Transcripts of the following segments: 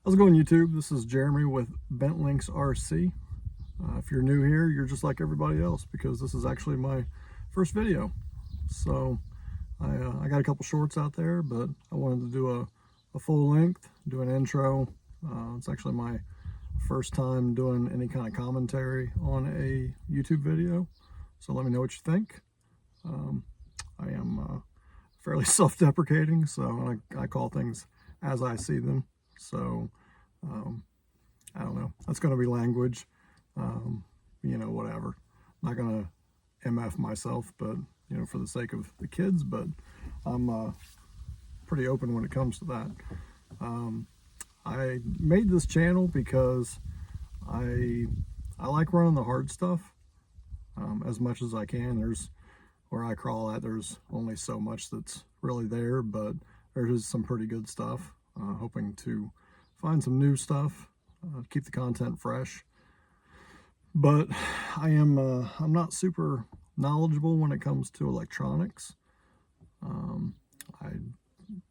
How's it going, YouTube? This is Jeremy with Bentlinks RC. If you're new here, you're just like everybody else because this is actually my first video. So I got a couple shorts out there, but I wanted to do a full length, do an intro. It's actually my first time doing any kind of commentary on a YouTube video. So let me know what you think. I am fairly self-deprecating, so I call things as I see them. So I don't know, that's going to be language, whatever. I'm not going to MF myself, but for the sake of the kids, but I'm pretty open when it comes to that. I made this channel because I like running the hard stuff as much as I can. There's where I crawl at, there's only so much that's really there, but there is some pretty good stuff. Hoping to find some new stuff, keep the content fresh. But I'm not super knowledgeable when it comes to electronics.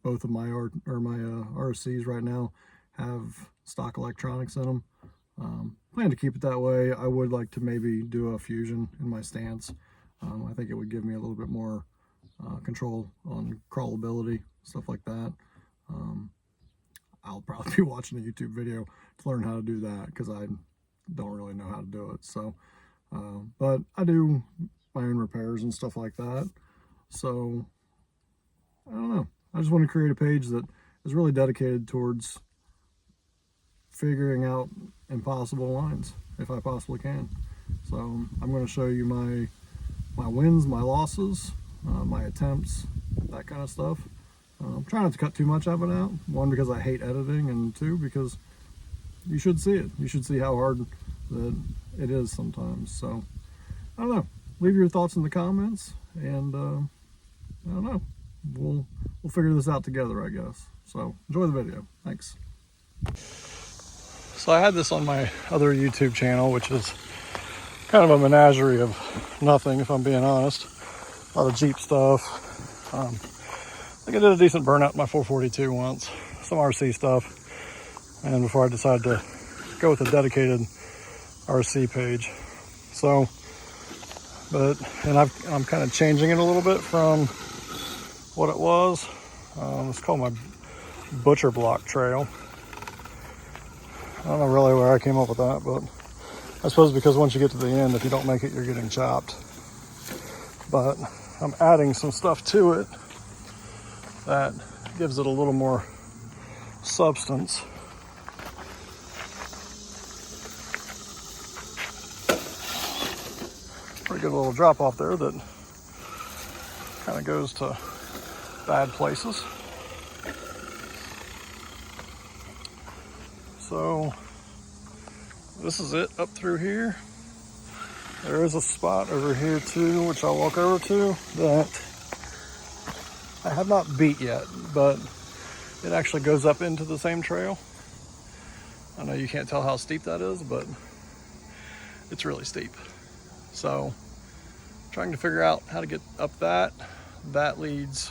Both of my RCs right now have stock electronics in them. Plan to keep it that way. I would like to maybe do a fusion in my stance. I think it would give me a little bit more control on crawlability, stuff like that. I'll probably be watching a YouTube video to learn how to do that because I don't really know how to do it. So, but I do my own repairs and stuff like that. So, I don't know. I just want to create a page that is really dedicated towards figuring out impossible lines, if I possibly can. So, I'm going to show you my wins, my losses, my attempts, that kind of stuff. I'm trying not to cut too much of it out. One, because I hate editing, and two, because you should see it. You should see how hard that it is sometimes. So, I don't know. Leave your thoughts in the comments, and I don't know. We'll figure this out together, I guess. So, enjoy the video. Thanks. So I had this on my other YouTube channel, which is kind of a menagerie of nothing, if I'm being honest. A lot of Jeep stuff. I think I did a decent burnout in my 442 once, some RC stuff, and before I decided to go with a dedicated RC page. So, I'm kind of changing it a little bit from what it was. It's called my Butcher Block Trail. I don't know really where I came up with that, but I suppose because once you get to the end, if you don't make it, you're getting chopped. But I'm adding some stuff to it that gives it a little more substance. Pretty good little drop off there that kind of goes to bad places. So this is it up through here. There is a spot over here too, which I'll walk over to, that I have not beat yet, but it actually goes up into the same trail. I know you can't tell how steep that is, but it's really steep. So, trying to figure out how to get up that. That leads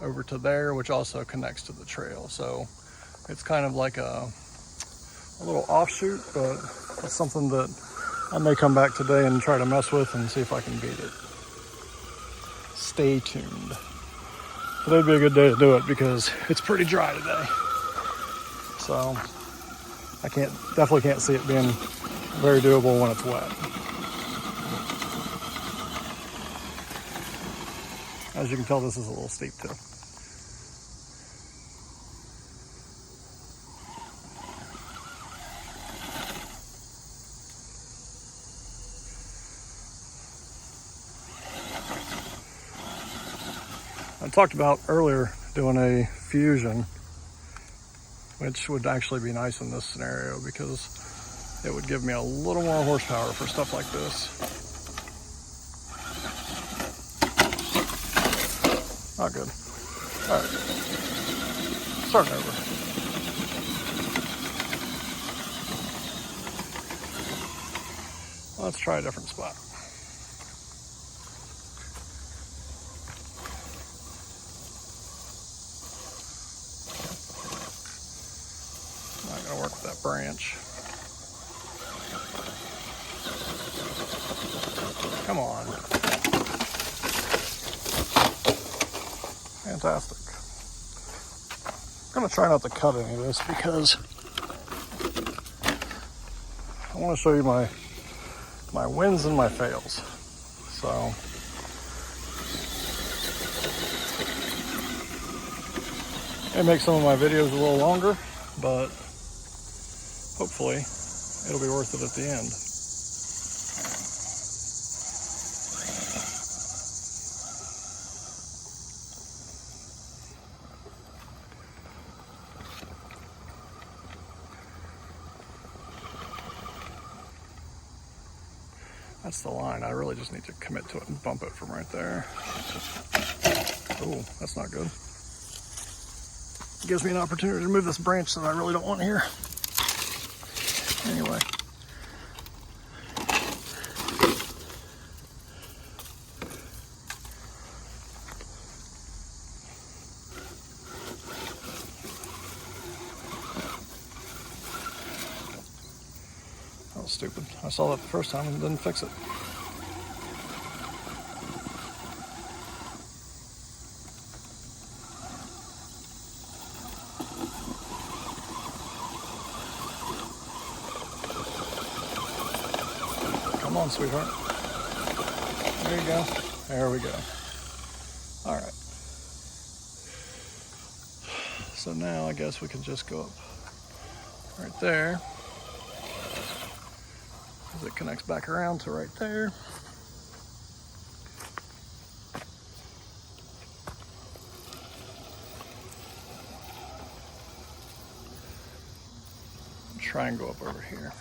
over to there, which also connects to the trail. So, it's kind of like a little offshoot, but it's something that I may come back today and try to mess with and see if I can beat it. Stay tuned. Today'd be a good day to do it because it's pretty dry today. So I definitely can't see it being very doable when it's wet. As you can tell, this is a little steep too. I talked about earlier doing a fusion, which would actually be nice in this scenario because it would give me a little more horsepower for stuff like this. Not good. All right, starting over. Let's try a different spot. work with that branch. Come on. Fantastic. I'm gonna try not to cut any of this because I want to show you my wins and my fails. So it makes some of my videos a little longer, but hopefully it'll be worth it at the end. That's the line. I really just need to commit to it and bump it from right there. Oh, that's not good. It gives me an opportunity to move this branch that I really don't want here. Anyway. That was stupid. I saw that the first time and didn't fix it. Come on, sweetheart. There you go. There we go. All right. So now I guess we can just go up right there. As it connects back around to right there. Try and go up over here.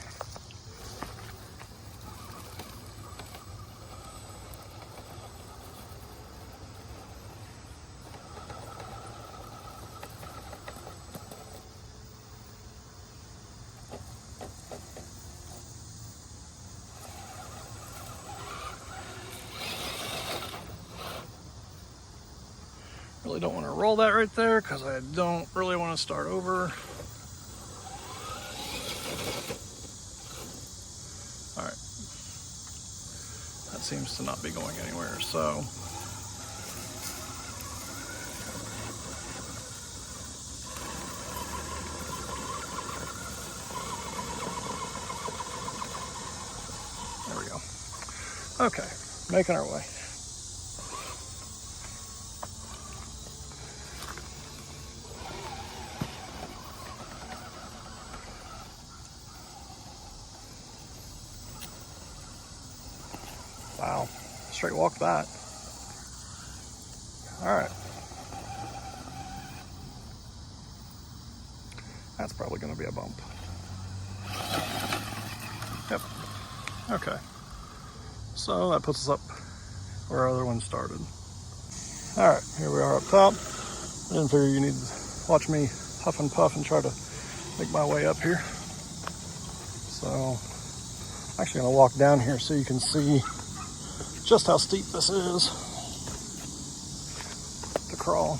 Really don't want to roll that right there because I don't really want to start over. All right. That seems to not be going anywhere, so. There we go. Okay, making our way. Wow, straight walk that. All right. That's probably going to be a bump. Yep. Okay. So that puts us up where our other one started. All right, here we are up top. I didn't figure you need to watch me huff and puff and try to make my way up here. So I'm actually going to walk down here so you can see just how steep this is to crawl.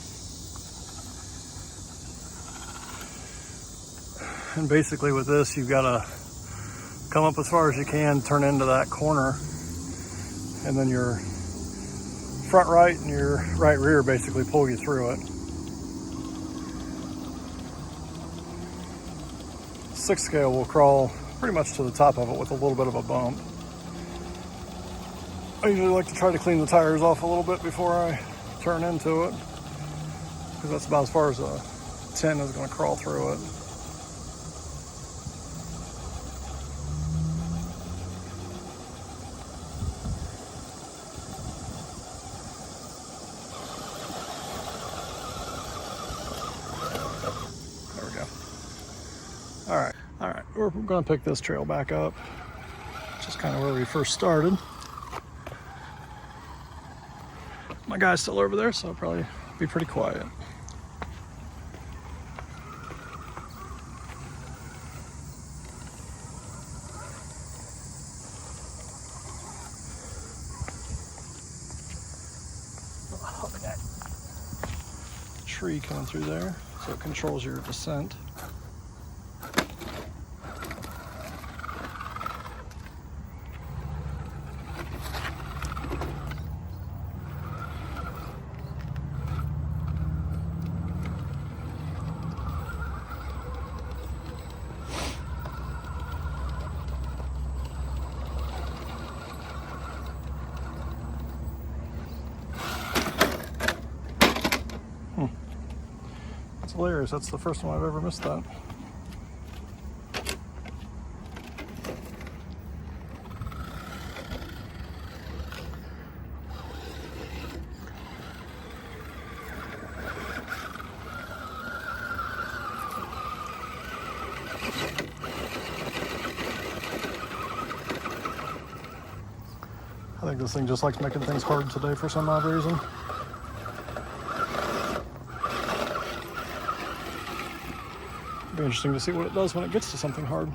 And basically with this, you've got to come up as far as you can, turn into that corner, and then your front right and your right rear basically pull you through it. 6 scale will crawl pretty much to the top of it with a little bit of a bump. I usually like to try to clean the tires off a little bit before I turn into it, because that's about as far as a 10 is going to crawl through it. There we go. All right, we're going to pick this trail back up, just kind of where we first started. My guy's still over there, so I'll probably be pretty quiet. Look at that tree coming through there, so it controls your descent. serious, that's the first time I've ever missed that. I think this thing just likes making things hard today for some odd reason. It'll be interesting to see what it does when it gets to something hard.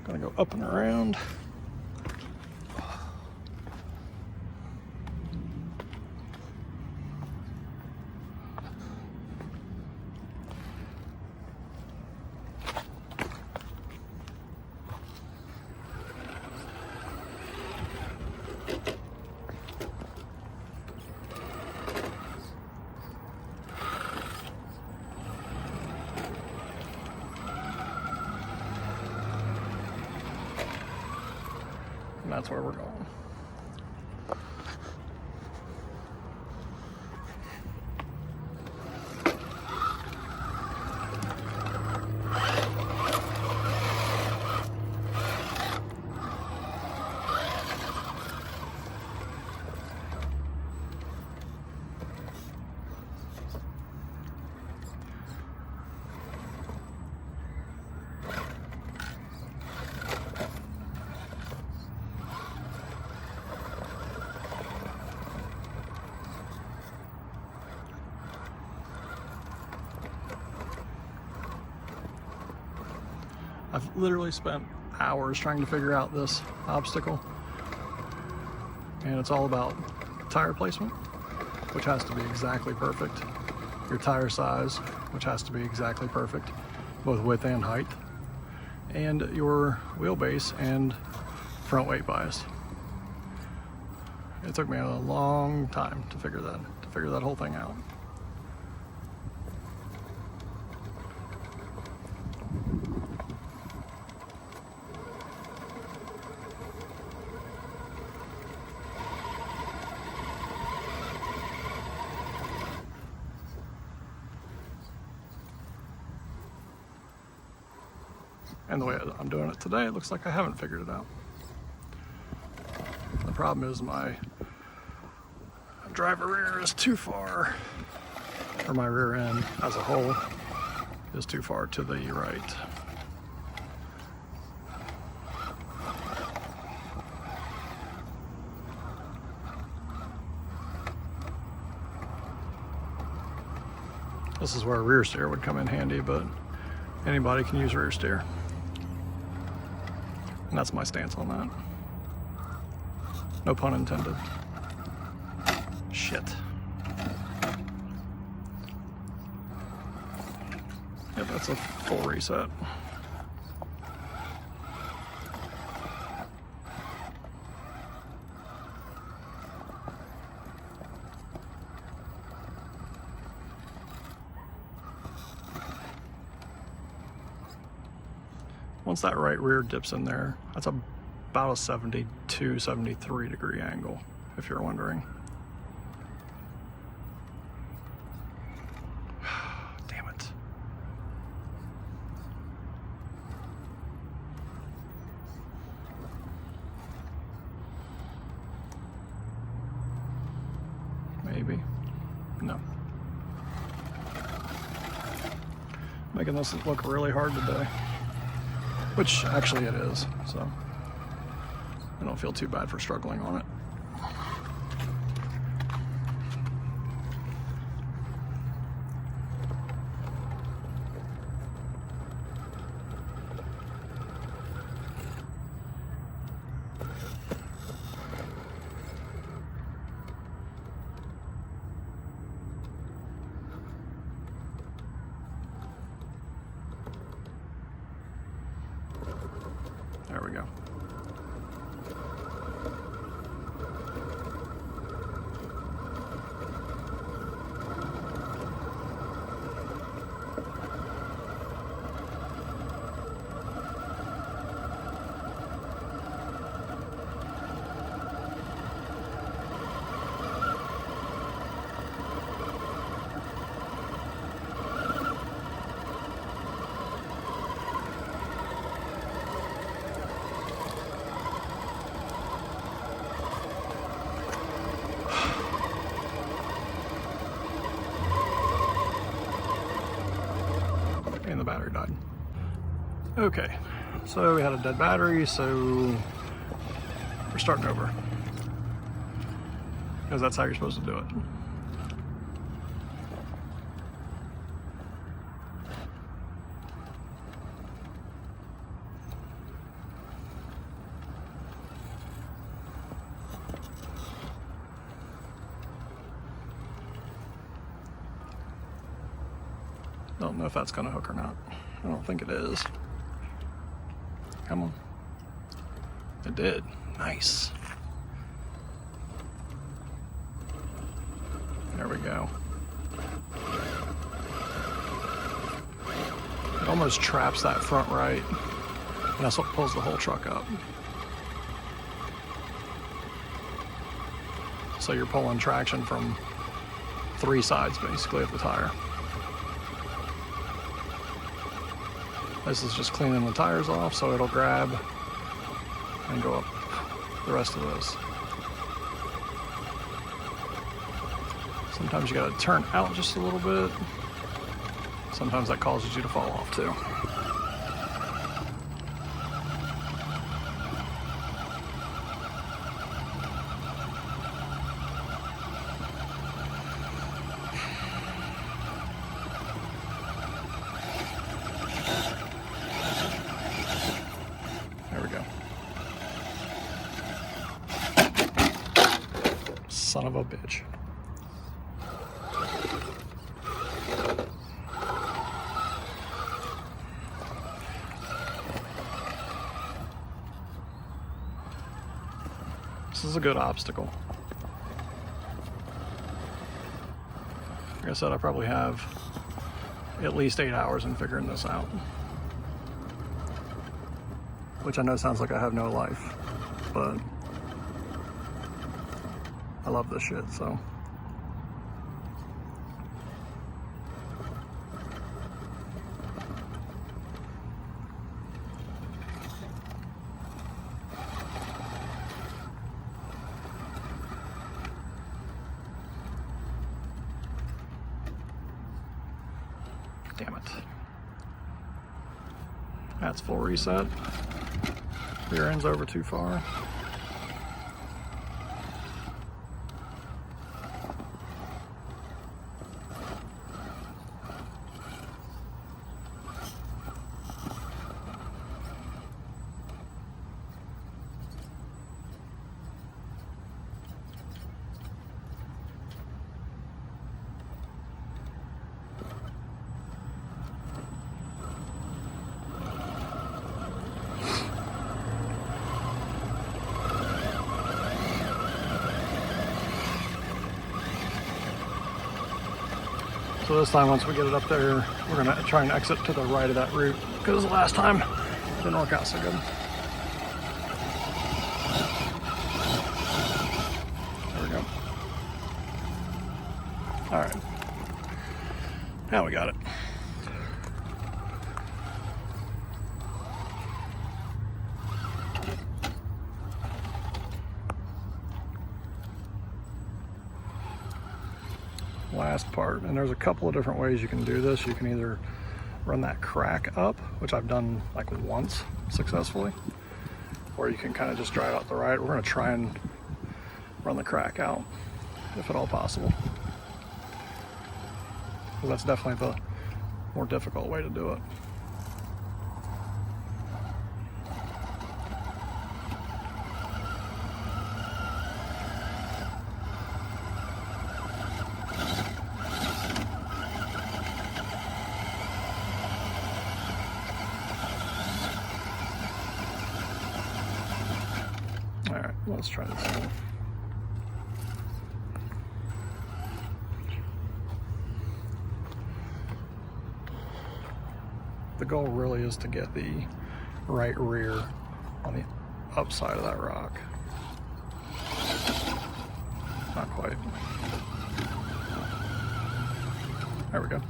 Gonna go up and around. And that's where we're going. I've literally spent hours trying to figure out this obstacle, and it's all about tire placement, which has to be exactly perfect, your tire size, which has to be exactly perfect, both width and height, and your wheelbase and front weight bias. It took me a long time to figure that whole thing out. And the way I'm doing it today, it looks like I haven't figured it out. The problem is my driver rear is too far, or my rear end as a whole is too far to the right. This is where a rear steer would come in handy, but anybody can use rear steer. And that's my stance on that. No pun intended. Shit. Yep, that's a full reset. Once that right rear dips in there, that's about a 72, 73 degree angle, if you're wondering. Damn it. Maybe. No. Making this look really hard today. Which actually it is, so I don't feel too bad for struggling on it. battery died. Okay, so we had a dead battery, so we're starting over. Because that's how you're supposed to do it. Don't know if that's gonna hook or not. I don't think it is. Come on. It did. Nice. There we go. It almost traps that front right, and that's what pulls the whole truck up. So you're pulling traction from 3 sides basically of the tire. This is just cleaning the tires off so it'll grab and go up the rest of this. Sometimes you gotta turn out just a little bit. Sometimes that causes you to fall off too. There we go. Son of a bitch. This is a good obstacle. Like I said, I probably have at least 8 hours in figuring this out. Which I know sounds like I have no life, but I love this shit, so. Damn it. That's full reset. Rear end's over too far. So this time, once we get it up there, we're gonna try and exit to the right of that route, because last time it didn't work out so good. There we go. All right, now we got it. Last part, and there's a couple of different ways you can do this. You can either run that crack up, which I've done like once successfully, or you can kind of just drive out the right. We're going to try and run the crack out if at all possible, because that's definitely the more difficult way to do it. All right, let's try this one. The goal really is to get the right rear on the upside of that rock. Not quite. There we go.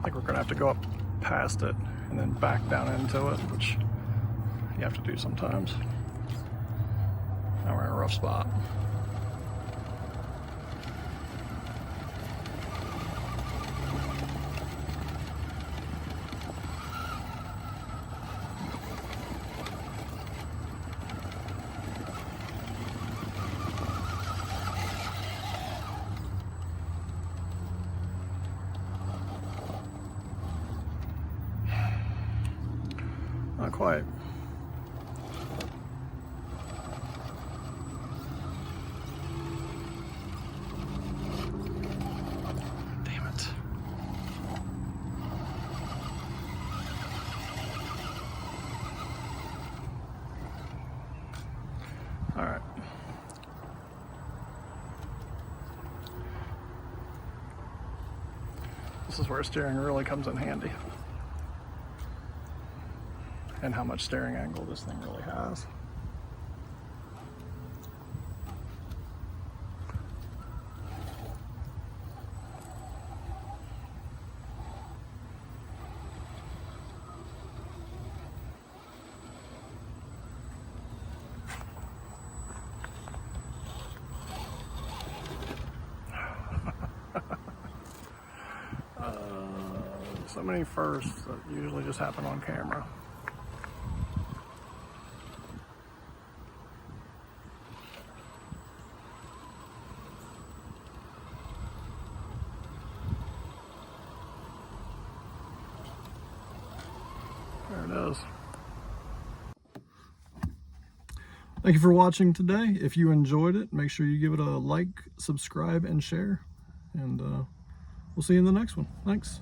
think we're gonna have to go up past it and then back down into it, which you have to do sometimes. Now we're in a rough spot. Not quite. Damn it. All right. This is where steering really comes in handy. And how much steering angle this thing really has. So many firsts that usually just happen on camera. There it is. Thank you for watching today. If you enjoyed it, make sure you give it a like, subscribe, and share. And we'll see you in the next one. Thanks.